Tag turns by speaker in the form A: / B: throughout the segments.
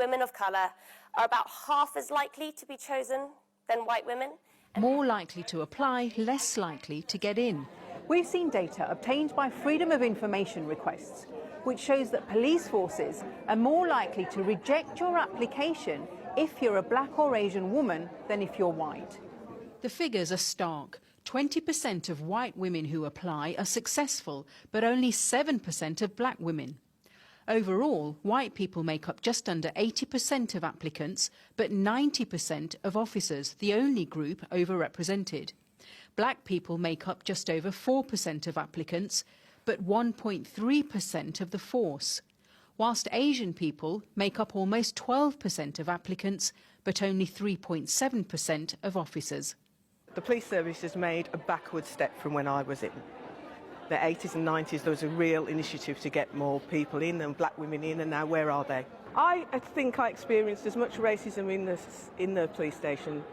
A: women of colour are about half as likely to be chosen than white women.
B: More likely to apply, less likely to get in.
C: We've seen data obtained by Freedom of Information requests, which shows that police forces are more likely to reject your application if you're a black or Asian woman than if you're white.
B: The figures are stark. 20% of white women who apply are successful, but only 7% of black women. Overall, white people make up just under 80% of applicants, but 90% of officers, the only group overrepresented. Black people make up just over 4% of applicants, but 1.3% of the force, whilst Asian people make up almost 12% of applicants, but only 3.7% of officers.
D: The police service has made a backward step from when I was in. The 80s and 90s, there was a real initiative to get more people in and black women in, and now where are they? I think I experienced as much racism in the police station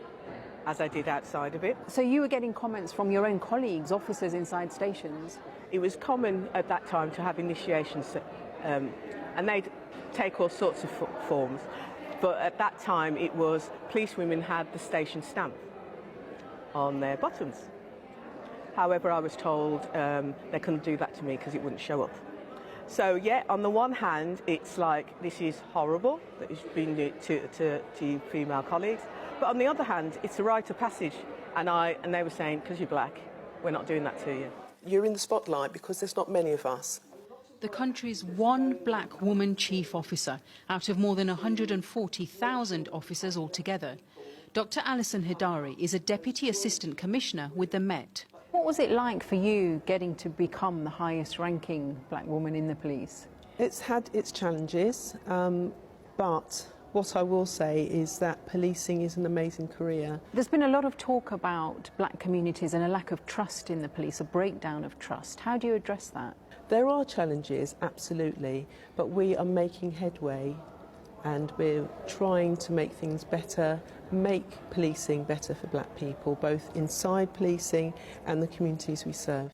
D: as I did outside of it.
C: So you were getting comments from your own colleagues, officers inside stations?
D: It was common at that time to have initiations, and they'd take all sorts of forms. But at that time, it was policewomen had the station stamp on their bottoms. However, I was told they couldn't do that to me because it wouldn't show up. So, yeah, on the one hand, it's like, this is horrible that it's been to female colleagues. But on the other hand, it's a rite of passage. And they were saying, because you're black, we're not doing that to you. You're in the spotlight because there's not many of us.
B: The country's one black woman chief officer out of more than 140,000 officers altogether. Dr. Alison Hidari is a Deputy Assistant Commissioner with the Met.
C: What was it like for you getting to become the highest ranking black woman in the police?
D: It's had its challenges, but what I will say is that policing is an amazing career.
C: There's been a lot of talk about black communities and a lack of trust in the police, a breakdown of trust. How do you address that?
D: There are challenges, absolutely, but we are making headway and we're trying to make things better, make policing better for black people, both inside policing and the communities we serve.